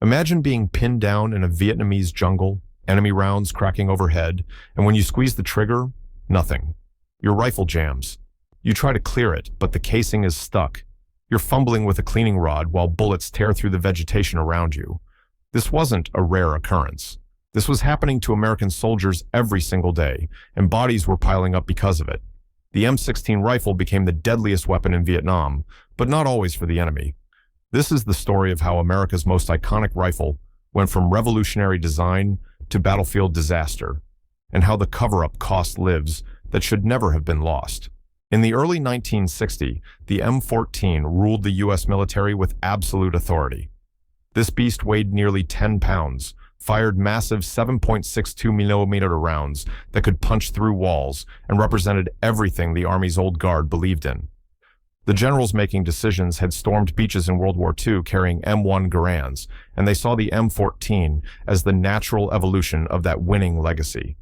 Imagine being pinned down in a Vietnamese jungle, enemy rounds cracking overhead, and when you squeeze the trigger, nothing. Your rifle jams. You try to clear it, but the casing is stuck. You're fumbling with a cleaning rod while bullets tear through the vegetation around you. This wasn't a rare occurrence. This was happening to American soldiers every single day, and bodies were piling up because of it. The M16 rifle became the deadliest weapon in Vietnam, but not always for the enemy. This is the story of how America's most iconic rifle went from revolutionary design to battlefield disaster, and how the cover-up cost lives that should never have been lost. In the early 1960s, the M14 ruled the U.S. military with absolute authority. This beast weighed nearly 10 pounds, fired massive 7.62mm rounds that could punch through walls, and represented everything the Army's old guard believed in. The generals making decisions had stormed beaches in World War II carrying M1 Garands, and they saw the M14 as the natural evolution of that winning legacy.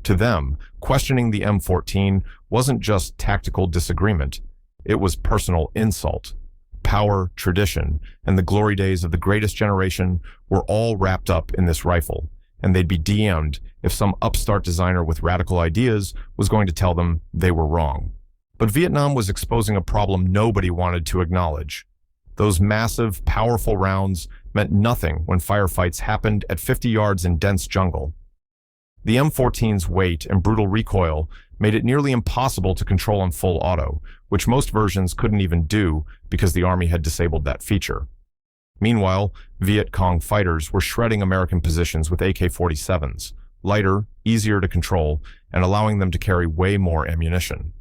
To them, questioning the M14 wasn't just tactical disagreement, it was personal insult. Power, tradition, and the glory days of the greatest generation were all wrapped up in this rifle, and they'd be DM'd if some upstart designer with radical ideas was going to tell them they were wrong. But Vietnam was exposing a problem nobody wanted to acknowledge. Those massive, powerful rounds meant nothing when firefights happened at 50 yards in dense jungle. The M14's weight and brutal recoil made it nearly impossible to control on full auto, which most versions couldn't even do because the Army had disabled that feature. Meanwhile, Viet Cong fighters were shredding American positions with AK-47s, lighter, easier to control, and allowing them to carry way more ammunition.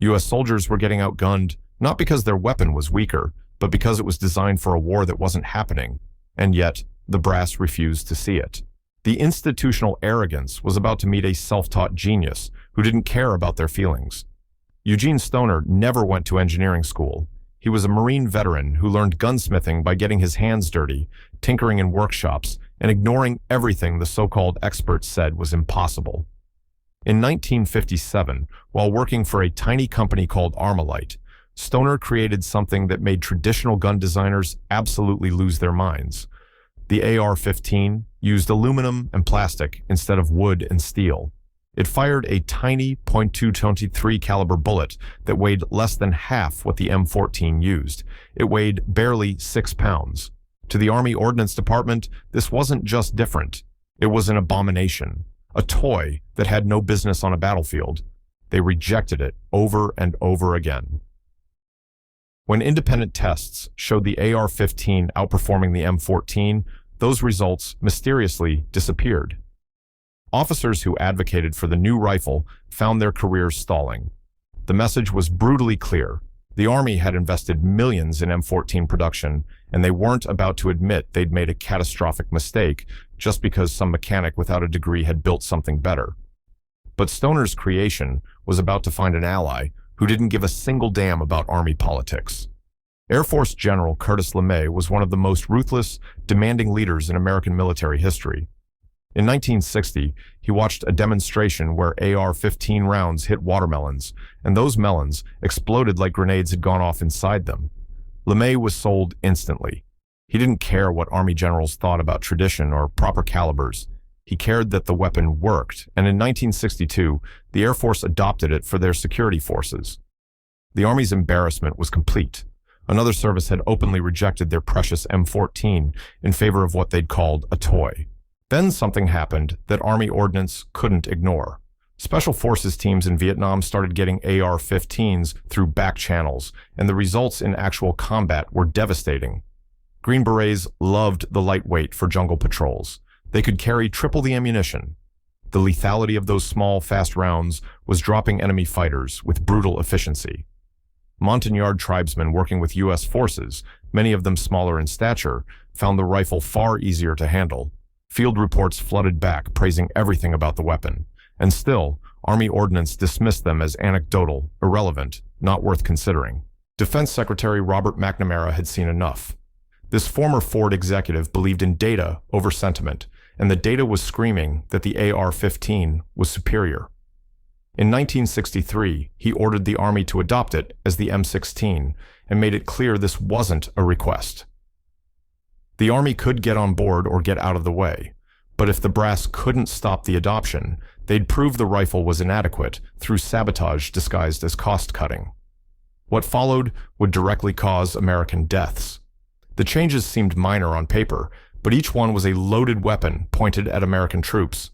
U.S. soldiers were getting outgunned not because their weapon was weaker, but because it was designed for a war that wasn't happening, and yet the brass refused to see it. The institutional arrogance was about to meet a self-taught genius who didn't care about their feelings. Eugene Stoner never went to engineering school. He was a Marine veteran who learned gunsmithing by getting his hands dirty, tinkering in workshops, and ignoring everything the so-called experts said was impossible. In 1957, while working for a tiny company called Armalite, Stoner created something that made traditional gun designers absolutely lose their minds. The AR-15 used aluminum and plastic instead of wood and steel. It fired a tiny .223 caliber bullet that weighed less than half what the M14 used. It weighed barely 6 pounds. To the Army Ordnance Department, this wasn't just different. It was an abomination, a toy that had no business on a battlefield. They rejected it over and over again. When independent tests showed the AR-15 outperforming the M14, those results mysteriously disappeared. Officers who advocated for the new rifle found their careers stalling. The message was brutally clear. The Army had invested millions in M14 production, and they weren't about to admit they'd made a catastrophic mistake just because some mechanic without a degree had built something better. But Stoner's creation was about to find an ally who didn't give a single damn about Army politics. Air Force General Curtis LeMay was one of the most ruthless, demanding leaders in American military history. In 1960, he watched a demonstration where AR-15 rounds hit watermelons, and those melons exploded like grenades had gone off inside them. LeMay was sold instantly. He didn't care what Army generals thought about tradition or proper calibers. He cared that the weapon worked, and in 1962, the Air Force adopted it for their security forces. The Army's embarrassment was complete. Another service had openly rejected their precious M14 in favor of what they'd called a toy. Then something happened that Army ordnance couldn't ignore. Special Forces teams in Vietnam started getting AR-15s through back channels, and the results in actual combat were devastating. Green Berets loved the lightweight for jungle patrols. They could carry triple the ammunition. The lethality of those small, fast rounds was dropping enemy fighters with brutal efficiency. Montagnard tribesmen working with U.S. forces, many of them smaller in stature, found the rifle far easier to handle. Field reports flooded back, praising everything about the weapon. And still, Army ordnance dismissed them as anecdotal, irrelevant, not worth considering. Defense Secretary Robert McNamara had seen enough. This former Ford executive believed in data over sentiment, and the data was screaming that the AR-15 was superior. In 1963, he ordered the Army to adopt it as the M16 and made it clear this wasn't a request. The Army could get on board or get out of the way, but if the brass couldn't stop the adoption, they'd prove the rifle was inadequate through sabotage disguised as cost-cutting. What followed would directly cause American deaths. The changes seemed minor on paper, but each one was a loaded weapon pointed at American troops.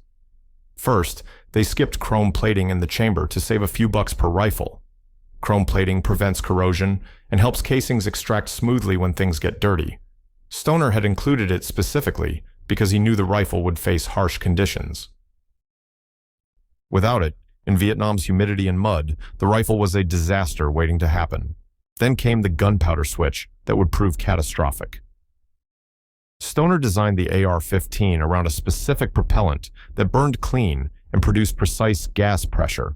First, they skipped chrome plating in the chamber to save a few bucks per rifle. Chrome plating prevents corrosion and helps casings extract smoothly when things get dirty. Stoner had included it specifically because he knew the rifle would face harsh conditions. Without it, in Vietnam's humidity and mud, the rifle was a disaster waiting to happen. Then came the gunpowder switch that would prove catastrophic. Stoner designed the AR-15 around a specific propellant that burned clean and produced precise gas pressure.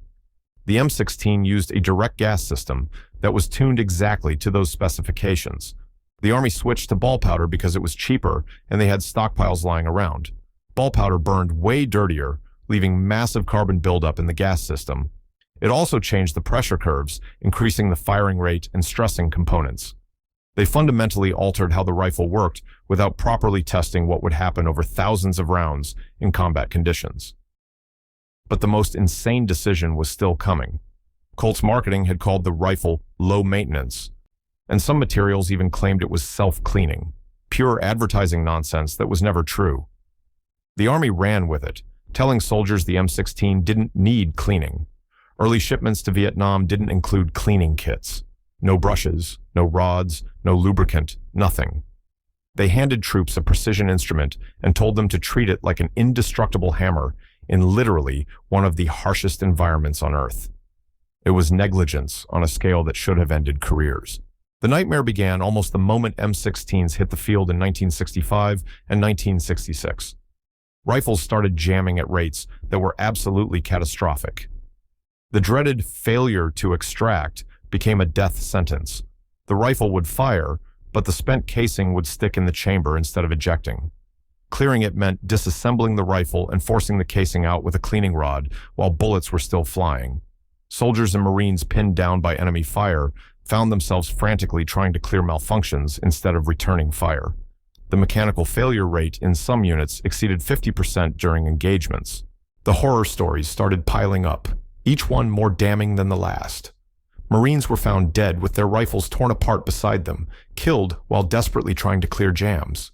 The M16 used a direct gas system that was tuned exactly to those specifications. The Army switched to ball powder because it was cheaper and they had stockpiles lying around. Ball powder burned way dirtier, leaving massive carbon buildup in the gas system. It also changed the pressure curves, increasing the firing rate and stressing components. They fundamentally altered how the rifle worked without properly testing what would happen over thousands of rounds in combat conditions. But the most insane decision was still coming. Colt's marketing had called the rifle low maintenance, and some materials even claimed it was self-cleaning, pure advertising nonsense that was never true. The Army ran with it, telling soldiers the M16 didn't need cleaning. Early shipments to Vietnam didn't include cleaning kits. No brushes, no rods, no lubricant, nothing. They handed troops a precision instrument and told them to treat it like an indestructible hammer in literally one of the harshest environments on Earth. It was negligence on a scale that should have ended careers. The nightmare began almost the moment M16s hit the field in 1965 and 1966. Rifles started jamming at rates that were absolutely catastrophic. The dreaded failure to extract became a death sentence. The rifle would fire, but the spent casing would stick in the chamber instead of ejecting. Clearing it meant disassembling the rifle and forcing the casing out with a cleaning rod while bullets were still flying. Soldiers and Marines pinned down by enemy fire found themselves frantically trying to clear malfunctions instead of returning fire. The mechanical failure rate in some units exceeded 50% during engagements. The horror stories started piling up, each one more damning than the last. Marines were found dead with their rifles torn apart beside them, killed while desperately trying to clear jams.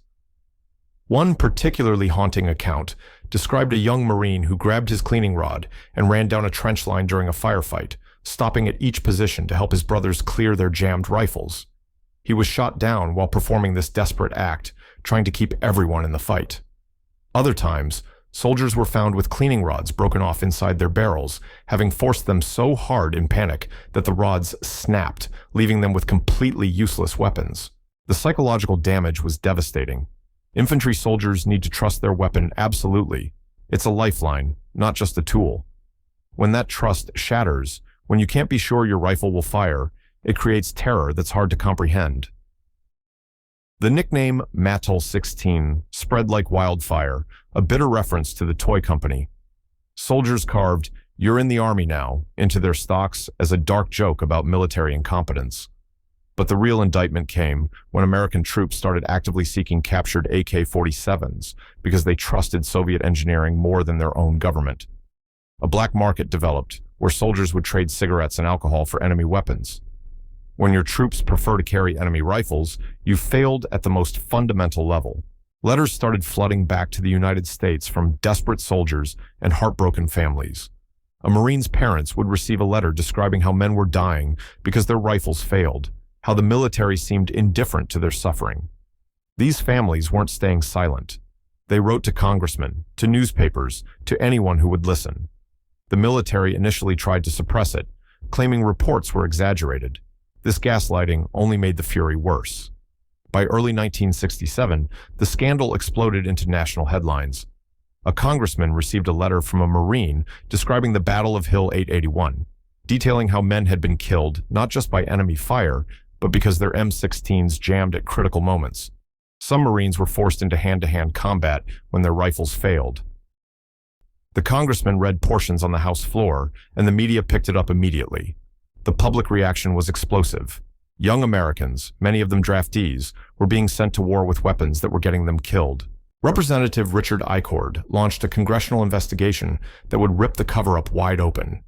One particularly haunting account described a young Marine who grabbed his cleaning rod and ran down a trench line during a firefight, stopping at each position to help his brothers clear their jammed rifles. He was shot down while performing this desperate act, trying to keep everyone in the fight. Other times, soldiers were found with cleaning rods broken off inside their barrels, having forced them so hard in panic that the rods snapped, leaving them with completely useless weapons. The psychological damage was devastating. Infantry soldiers need to trust their weapon absolutely. It's a lifeline, not just a tool. When that trust shatters, when you can't be sure your rifle will fire, it creates terror that's hard to comprehend. The nickname Mattel 16 spread like wildfire, a bitter reference to the toy company. Soldiers carved, "You're in the Army now," into their stocks as a dark joke about military incompetence. But the real indictment came when American troops started actively seeking captured AK-47s because they trusted Soviet engineering more than their own government. A black market developed where soldiers would trade cigarettes and alcohol for enemy weapons. When your troops prefer to carry enemy rifles, you failed at the most fundamental level. Letters started flooding back to the United States from desperate soldiers and heartbroken families. A Marine's parents would receive a letter describing how men were dying because their rifles failed, how the military seemed indifferent to their suffering. These families weren't staying silent. They wrote to congressmen, to newspapers, to anyone who would listen. The military initially tried to suppress it, claiming reports were exaggerated. This gaslighting only made the fury worse. By early 1967, the scandal exploded into national headlines. A congressman received a letter from a Marine describing the Battle of Hill 881, detailing how men had been killed not just by enemy fire, but because their M16s jammed at critical moments. Some Marines were forced into hand-to-hand combat when their rifles failed. The congressman read portions on the House floor, and the media picked it up immediately. The public reaction was explosive. Young Americans, many of them draftees, were being sent to war with weapons that were getting them killed. Representative Richard Icord launched a congressional investigation that would rip the cover-up wide open.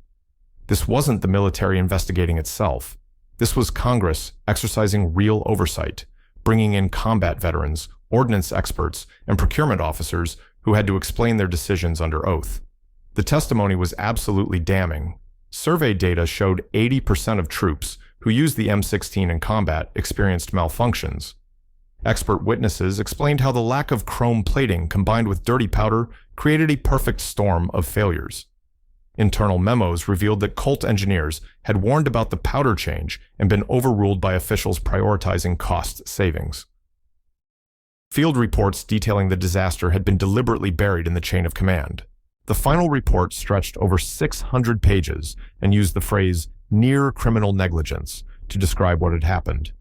This wasn't the military investigating itself. This was Congress exercising real oversight, bringing in combat veterans, ordnance experts, and procurement officers who had to explain their decisions under oath. The testimony was absolutely damning. Survey data showed 80% of troops who used the M16 in combat experienced malfunctions. Expert witnesses explained how the lack of chrome plating combined with dirty powder created a perfect storm of failures. Internal memos revealed that Colt engineers had warned about the powder change and been overruled by officials prioritizing cost savings. Field reports detailing the disaster had been deliberately buried in the chain of command. The final report stretched over 600 pages and used the phrase near criminal negligence to describe what had happened.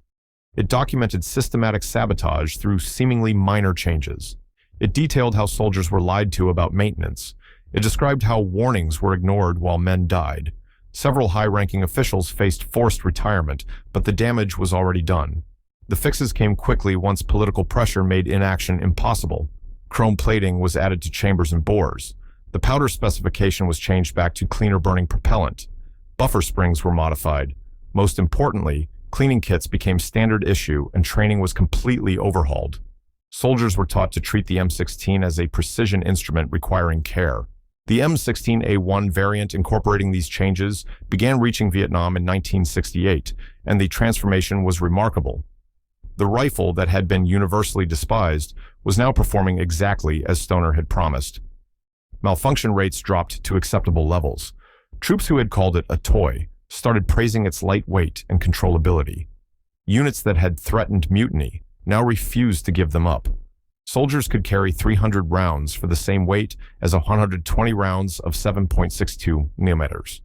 It documented systematic sabotage through seemingly minor changes. It detailed how soldiers were lied to about maintenance. It described how warnings were ignored while men died. Several high-ranking officials faced forced retirement, but the damage was already done. The fixes came quickly once political pressure made inaction impossible. Chrome plating was added to chambers and bores. The powder specification was changed back to cleaner-burning propellant. Buffer springs were modified. Most importantly, cleaning kits became standard issue and training was completely overhauled. Soldiers were taught to treat the M16 as a precision instrument requiring care. The M16A1 variant incorporating these changes began reaching Vietnam in 1968, and the transformation was remarkable. The rifle that had been universally despised was now performing exactly as Stoner had promised. Malfunction rates dropped to acceptable levels. Troops who had called it a toy started praising its lightweight and controllability. Units that had threatened mutiny now refused to give them up. Soldiers could carry 300 rounds for the same weight as 120 rounds of 7.62 mm.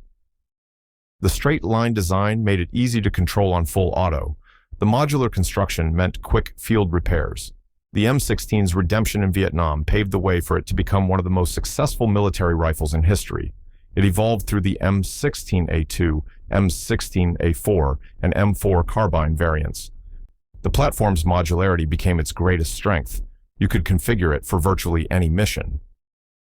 The straight-line design made it easy to control on full auto. The modular construction meant quick field repairs. The M16's redemption in Vietnam paved the way for it to become one of the most successful military rifles in history. It evolved through the M16A2, M16A4, and M4 carbine variants. The platform's modularity became its greatest strength. You could configure it for virtually any mission.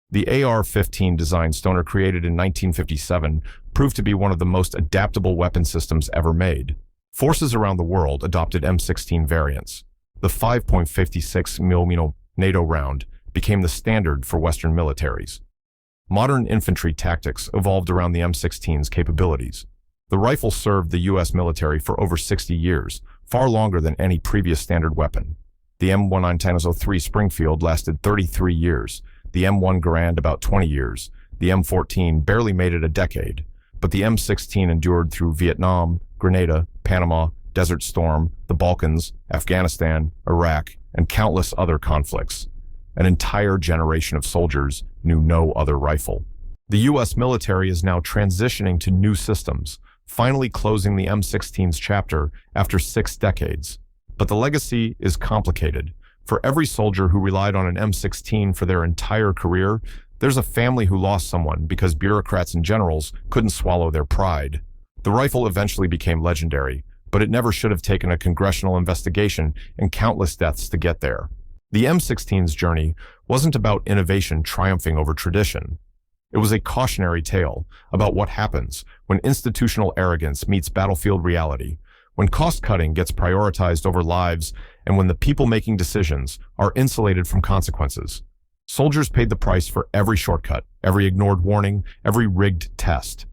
The AR-15 design Stoner created in 1957 proved to be one of the most adaptable weapon systems ever made. Forces around the world adopted M16 variants. The 5.56 mm NATO round became the standard for Western militaries. Modern infantry tactics evolved around the M16's capabilities. The rifle served the U.S. military for over 60 years, far longer than any previous standard weapon. The M19-03 Springfield lasted 33 years, the M1 Garand about 20 years, the M14 barely made it a decade, but the M16 endured through Vietnam, Grenada, Panama, Desert Storm, the Balkans, Afghanistan, Iraq, and countless other conflicts. An entire generation of soldiers knew no other rifle. The U.S. military is now transitioning to new systems, finally closing the M16's chapter after 6 decades. But the legacy is complicated. For every soldier who relied on an M16 for their entire career, there's a family who lost someone because bureaucrats and generals couldn't swallow their pride. The rifle eventually became legendary, but it never should have taken a congressional investigation and countless deaths to get there. The M16's journey wasn't about innovation triumphing over tradition. It was a cautionary tale about what happens when institutional arrogance meets battlefield reality, when cost-cutting gets prioritized over lives, and when the people making decisions are insulated from consequences. Soldiers paid the price for every shortcut, every ignored warning, every rigged test.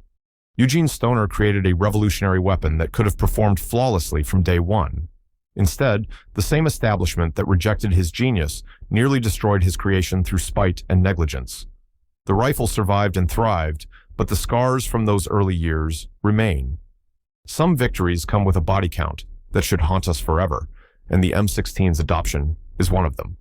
Eugene Stoner created a revolutionary weapon that could have performed flawlessly from day one. Instead, the same establishment that rejected his genius nearly destroyed his creation through spite and negligence. The rifle survived and thrived, but the scars from those early years remain. Some victories come with a body count that should haunt us forever, and the M16's adoption is one of them.